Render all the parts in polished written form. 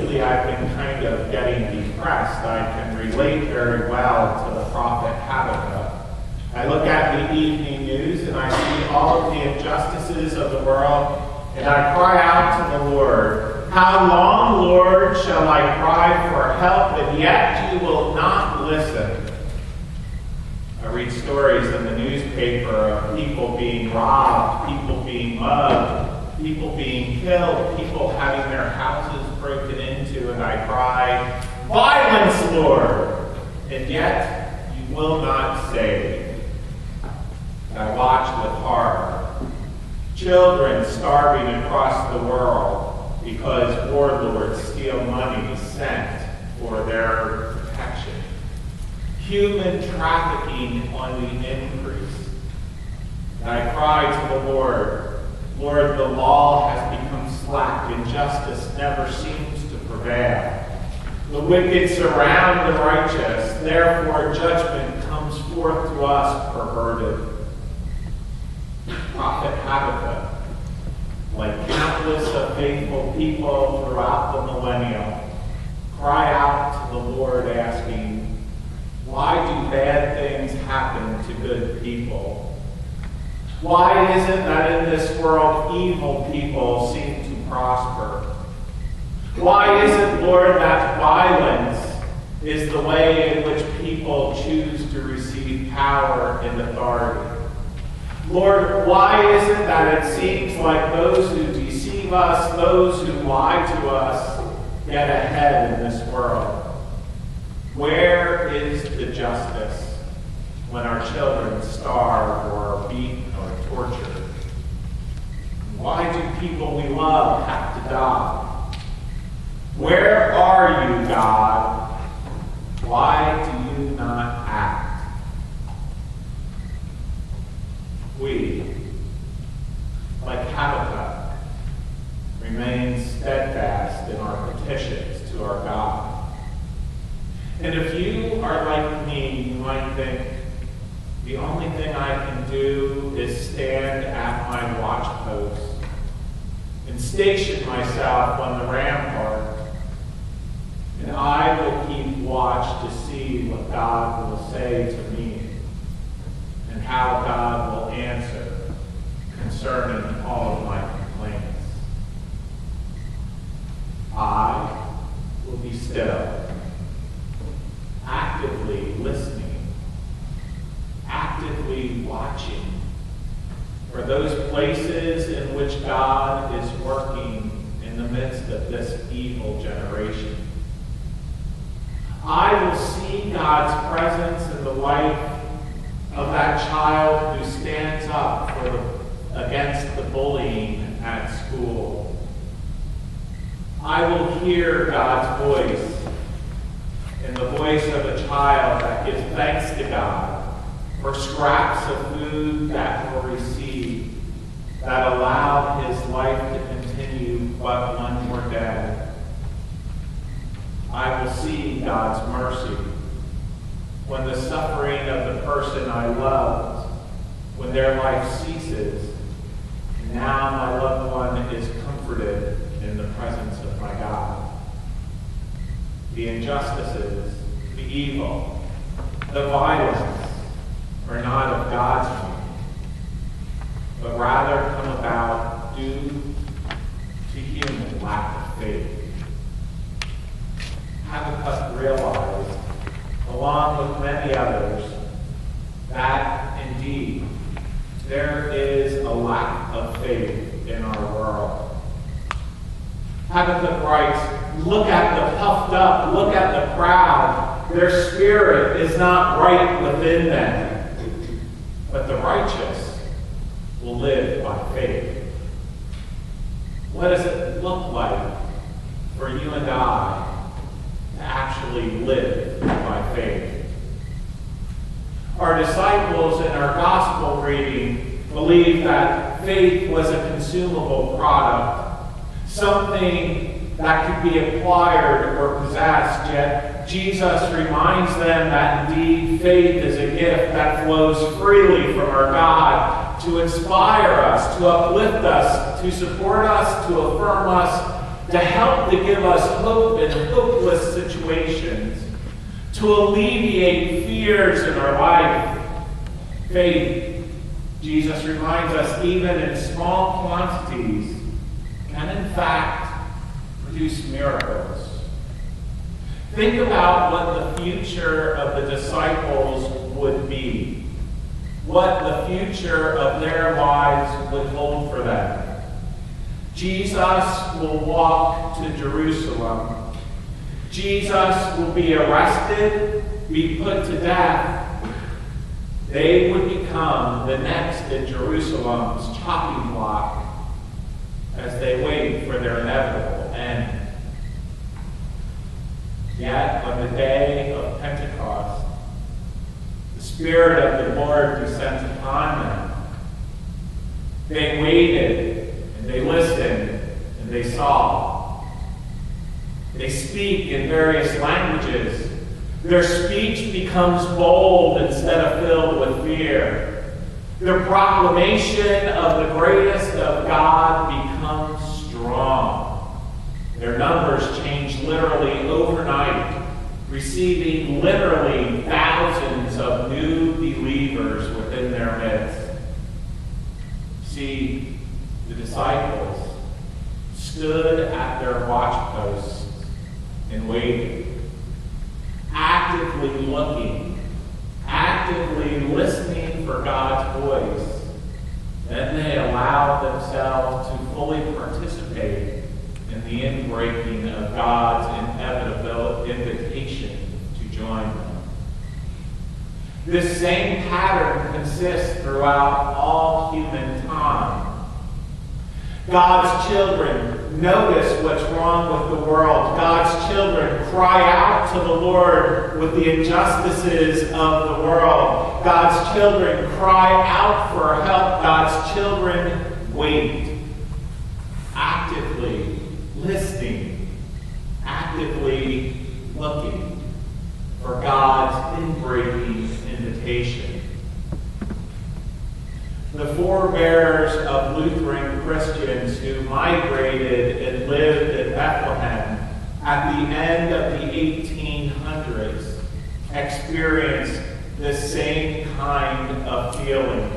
lately I've been kind of getting depressed. I can relate very well to the prophet Habakkuk. I look at the evening news and I see all of the injustices of the world, and I cry out to the Lord, "How long, Lord, shall I cry for help, and yet you will not listen?" I read stories in the newspaper of people being robbed, people being mugged, people being killed, people having their houses broken into, and I cry, "Violence, Lord!" And yet you will not save. I watch with horror children starving across the world because warlords steal money sent for their protection. Human trafficking on the increase. And I cry to the Lord, "Lord, the law has become slack and justice never seems to prevail. The wicked surround the righteous, therefore judgment comes forth to us perverted." Prophet Habakkuk, like countless of faithful people throughout the millennium, cry out to the Lord asking, "Why do bad things happen to good people? Why is it that in this world evil people seem to prosper? Why is it, Lord, that violence is the way in which people choose to receive power and authority? Lord, why is it that it seems like those who deceive us, those who lie to us, get ahead in this world? Where is the justice when our children starve or are beaten or tortured? Why do people we love have to die? Where are you, God? Why do you not act? We, like Habakkuk, remain steadfast in our petitions to our God. And if you are like me, you might think, the only thing I can do is stand at my watch post and station myself on the rampart, and I will keep watch to see what God will say to me and how God will answer concerning all of my complaints. I will be still, actively listening, actively watching for those places in which God is working in the midst of this evil generation. I will see God's presence in the life of that child who stands up against the bullying at school. I will hear God's voice in the voice of a child that gives thanks to God for scraps of food that were received that allowed his life to continue but one more day. I will see God's mercy when the suffering of the person I loved, when their life ceases, and now my loved one is comforted in the presence of my God. The injustices, the evil, the violence are not of God's doing, but rather come about due to human lack of faith. Habakkuk realized, along with many others, that indeed there is a lack of faith in our world. Habakkuk writes, "Look at the puffed up, look at the proud. Their spirit is not right within them. But the righteous will live by faith." What does it look like for you and I to actually live by faith? Our disciples in our gospel reading believed that faith was a consumable product, something that could be acquired or possessed, yet Jesus reminds them that indeed faith is a gift that flows freely from our God to inspire us, to uplift us, to support us, to affirm us, to help to give us hope in hopeless situations, to alleviate fears in our life. Faith, Jesus reminds us, even in small quantities, can in fact produce miracles. Think about what the future of the disciples would be, what the future of their lives would hold for them. Jesus will walk to Jerusalem. Jesus will be arrested, be put to death. They would become the next in Jerusalem's chopping block as they wait for their inevitable end. Yet, on the day of Pentecost, the Spirit of the Lord descends upon them. They waited, and they listened, and they saw. They speak in various languages. Their speech becomes bold instead of filled with fear. Their proclamation of the greatest of God becomes strong. Their numbers change literally overnight, receiving literally thousands of new believers within their midst. See, the disciples stood at their watchposts and waited, actively looking, actively listening for God's voice. Then they allowed themselves to fully participate in the inbreaking of God's inevitable invitation to join them. This same pattern consists throughout all human time. God's children notice what's wrong with the world. God's children cry out to the Lord with the injustices of the world. God's children cry out for help. God's children wait, actively listening, actively looking for God's inbreaking invitation. The forebears of Lutheran Christians who migrated and lived in Bethlehem at the end of the 1800s experienced this same kind of feeling.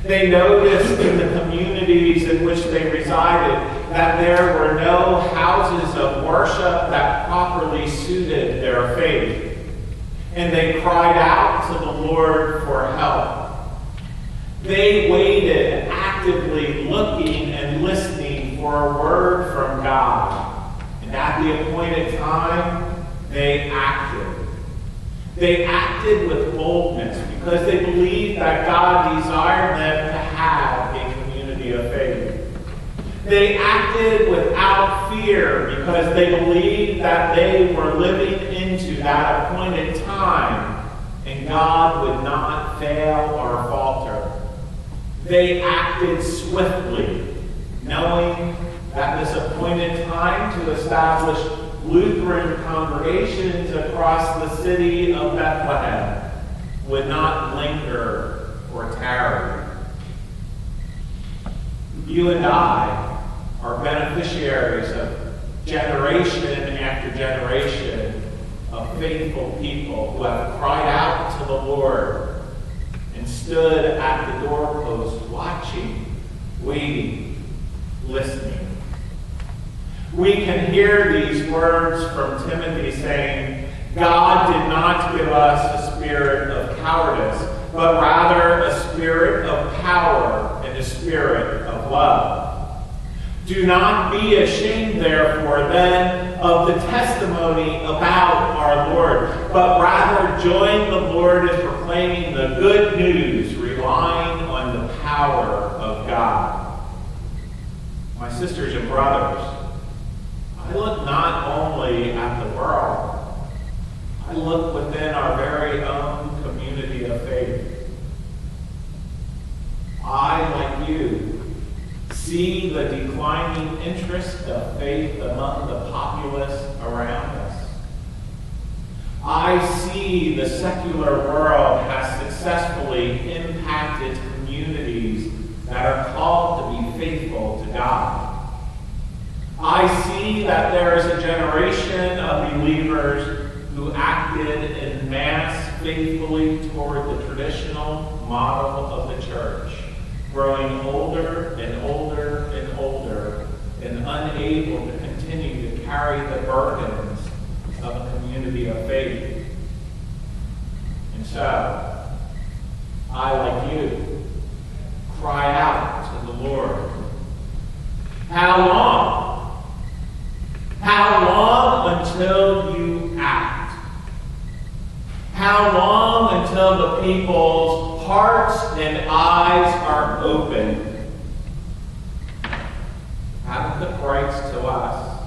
They noticed in the communities in which they resided that there were no houses of worship that properly suited their faith, and they cried out to the Lord for help. They waited, actively looking and listening for a word from God. And at the appointed time, they acted. They acted with boldness because they believed that God desired them to have a community of faith. They acted without fear because they believed that they were living into that appointed time and God would not fail or falter. They acted swiftly, knowing that this appointed time to establish Lutheran congregations across the city of Bethlehem would not linger or tarry. You and I are beneficiaries of generation after generation of faithful people who have cried out to the Lord and stood at the doorpost watching, waiting, listening. We can hear these words from Timothy saying, God did not give us a spirit of cowardice, but rather a spirit of power and a spirit of love. Do not be ashamed, therefore, then, of the testimony about our Lord, but rather join the Lord in proclaiming the good news, relying on the power of God. My sisters and brothers, I look not only at the world, I look within our very own community of faith. I, like you, see the declining interest of faith among the populace around us. I see the secular world has successfully impacted communities that are called to be faithful to God. I I see that there is a generation of believers who acted in mass faithfully toward the traditional model of the church, growing older and older and older and unable to continue to carry the burdens of a community of faith. And so, I, like you, cry out to the Lord. How long? How long until you act? How long until the people's hearts and eyes are open? Habakkuk writes to us,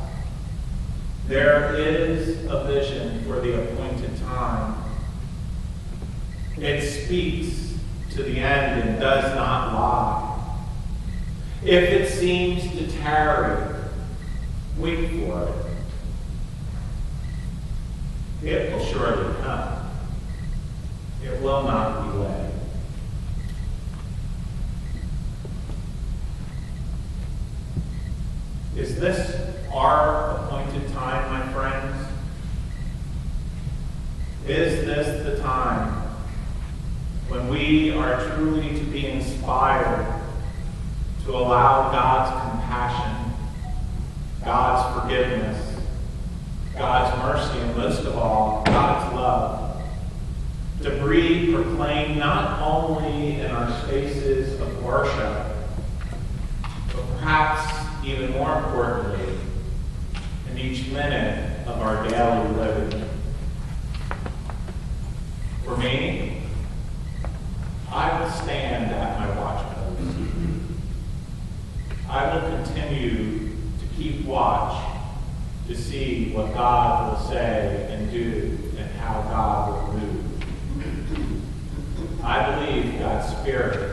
there is a vision for the appointed time. It speaks to the end and does not lie. If it seems to tarry, wait for it. It will surely come. It will not delay. Is this our appointed time, my friends? Is this the time when we are truly to be inspired to allow God's compassion, God's forgiveness, God's mercy, and most of all, God's love, to proclaim not only in our spaces of worship, but perhaps even more importantly, in each minute of our daily living? For me, I will stand at my watch post. I will continue to keep watch to see what God will say and do and how God will move. I believe God's Spirit